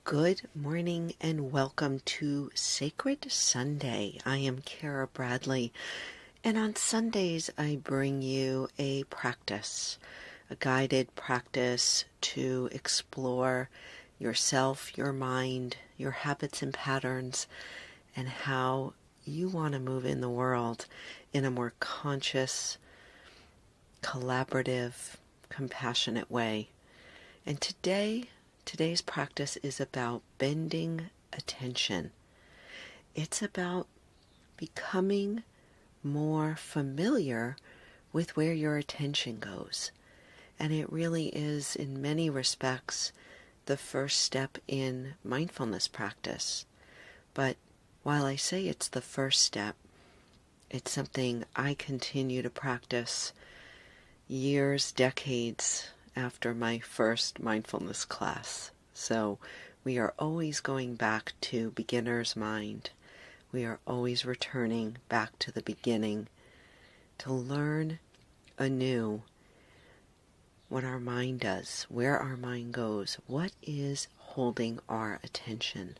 Good morning and welcome to Sacred Sunday. I am Kara Bradley, and on Sundays I bring you a practice, a guided practice to explore yourself, your mind, your habits and patterns, and how you want to move in the world in a more conscious, collaborative, compassionate way. And today's practice is about bending attention. It's about becoming more familiar with where your attention goes. And it really is, in many respects, the first step in mindfulness practice. But while I say it's the first step, it's something I continue to practice years, decades after my first mindfulness class. So we are always going back to beginner's mind. We are always returning back to the beginning to learn anew what our mind does, where our mind goes, what is holding our attention.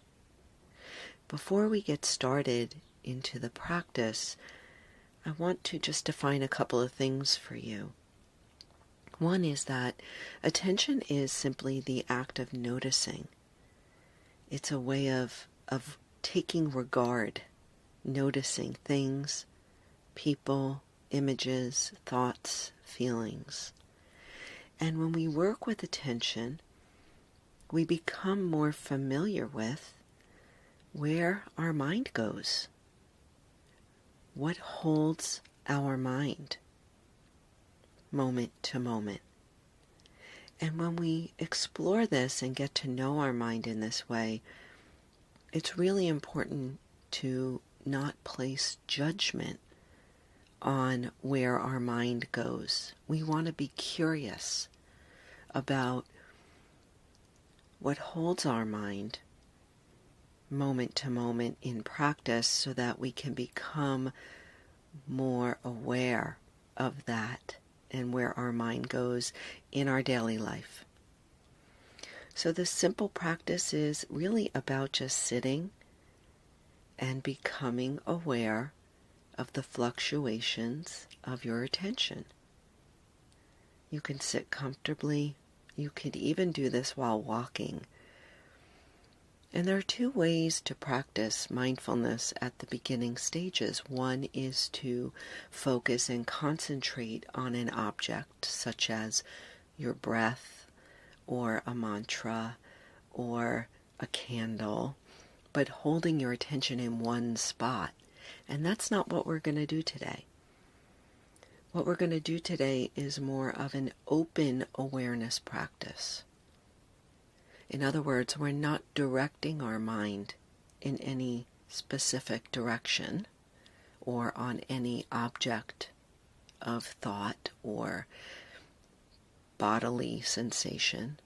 Before we get started into the practice, I want to just define a couple of things for you. One is that attention is simply the act of noticing. It's a way of taking regard, noticing things, people, images, thoughts, feelings. And when we work with attention, we become more familiar with where our mind goes, what holds our mind moment to moment. And when we explore this and get to know our mind in this way, it's really important to not place judgment on where our mind goes. We want to be curious about what holds our mind moment to moment in practice so that we can become more aware of that and where our mind goes in our daily life. So this simple practice is really about just sitting and becoming aware of the fluctuations of your attention. You can sit comfortably. You could even do this while walking. And there are two ways to practice mindfulness at the beginning stages. One is to focus and concentrate on an object, such as your breath, or a mantra, or a candle, but holding your attention in one spot. And that's not what we're going to do today. What we're going to do today is more of an open awareness practice. In other words, we're not directing our mind in any specific direction or on any object of thought or bodily sensation.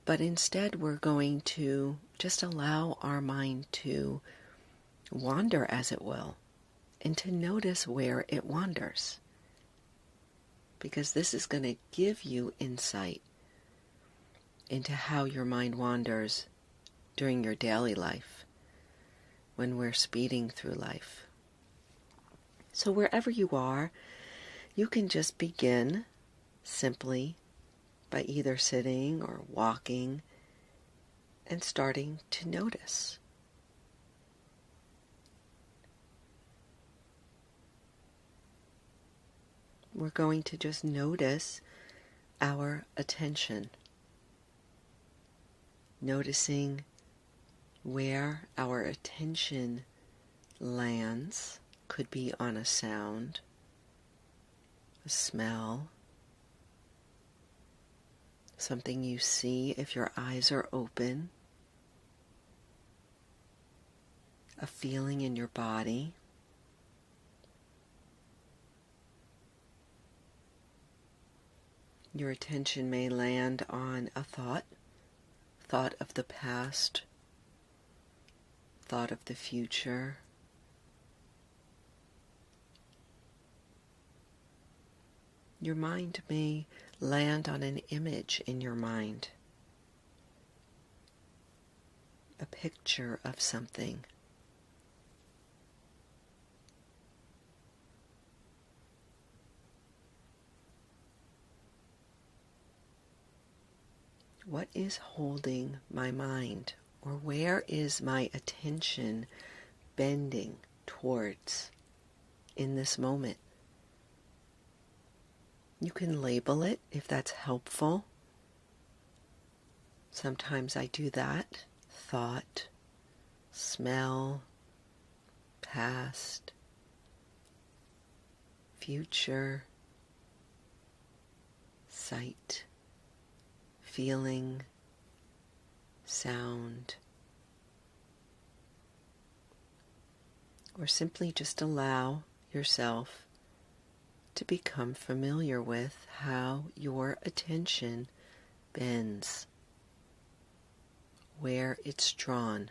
But instead, we're going to just allow our mind to wander as it will and to notice where it wanders. Because this is going to give you insight into how your mind wanders during your daily life when we're speeding through life. So wherever you are, you can just begin simply by either sitting or walking and starting to notice. We're going to just notice our attention. Noticing where our attention lands, could be on a sound, a smell, something you see if your eyes are open, a feeling in your body. Your attention may land on a thought of the past, thought of the future. Your mind may land on an image in your mind. a picture of something. What is holding my mind? Or where is my attention bending towards in this moment? You can label it if that's helpful. Sometimes I do that. Thought, smell, past, future, sight, feeling, sound, or simply just allow yourself to become familiar with how your attention bends, where it's drawn.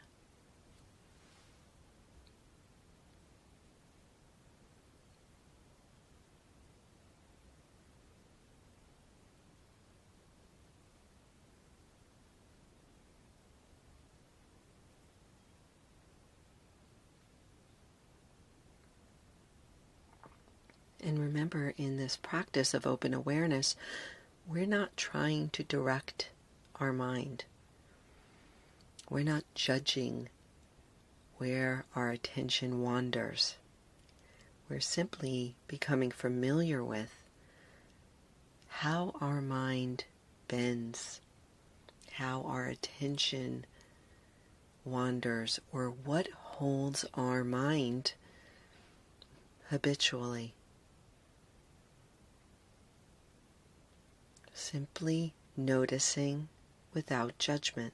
And remember, in this practice of open awareness, we're not trying to direct our mind. We're not judging where our attention wanders. We're simply becoming familiar with how our mind bends, how our attention wanders, or what holds our mind habitually. Simply noticing without judgment.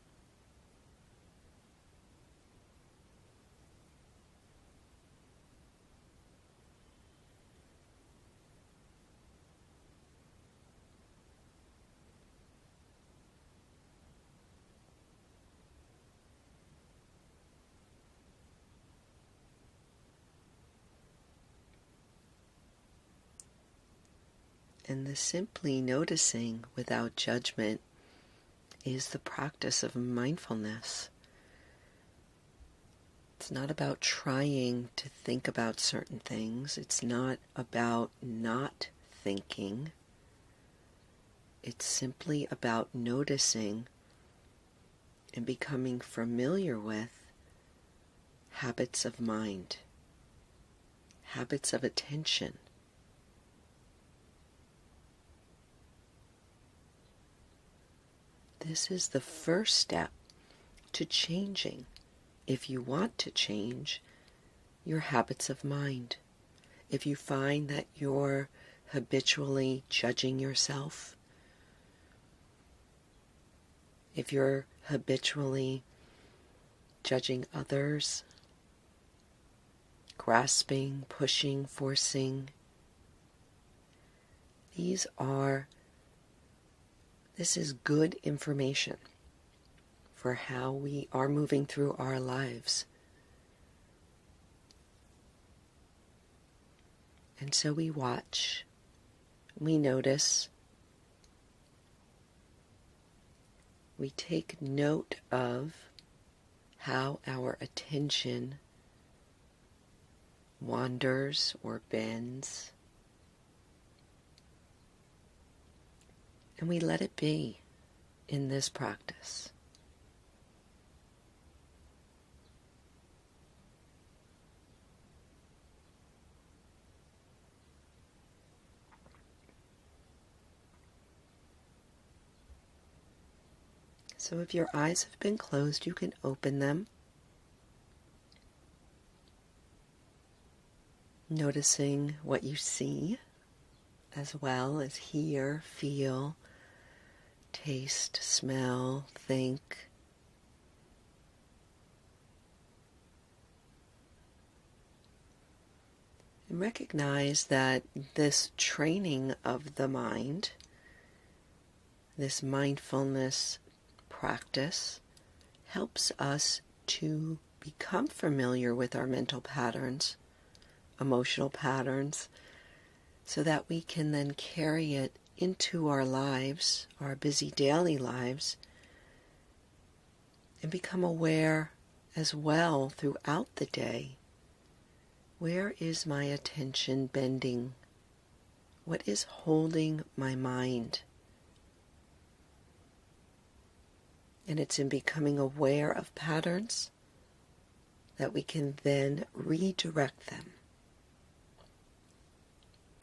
And the simply noticing without judgment is the practice of mindfulness. It's not about trying to think about certain things. It's not about not thinking. It's simply about noticing and becoming familiar with habits of mind, habits of attention. This is the first step to changing, if you want to change, your habits of mind. If you find that you're habitually judging yourself, if you're habitually judging others, grasping, pushing, forcing, this is good information for how we are moving through our lives. And so we watch, we notice, we take note of how our attention wanders or bends, and we let it be in this practice. So if your eyes have been closed, you can open them, noticing what you see, as well as hear, feel, taste, smell, think. And recognize that this training of the mind, this mindfulness practice, helps us to become familiar with our mental patterns, emotional patterns, so that we can then carry it into our lives, our busy daily lives, And become aware as well throughout the day. Where is my attention bending? What is holding my mind? And it's in becoming aware of patterns that we can then redirect them.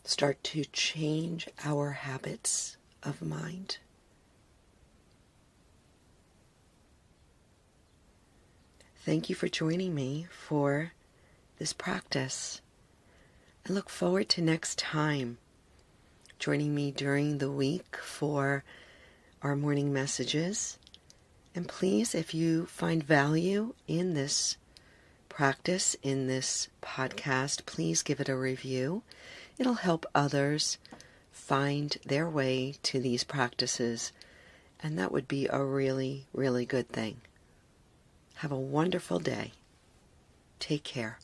Start to change our habits of mind. Thank you for joining me for this practice. I look forward to next time joining me during the week for our morning messages. And please, if you find value in this practice, in this podcast, please give it a review. It'll help others find their way to these practices, and that would be a really, really good thing. Have a wonderful day. Take care.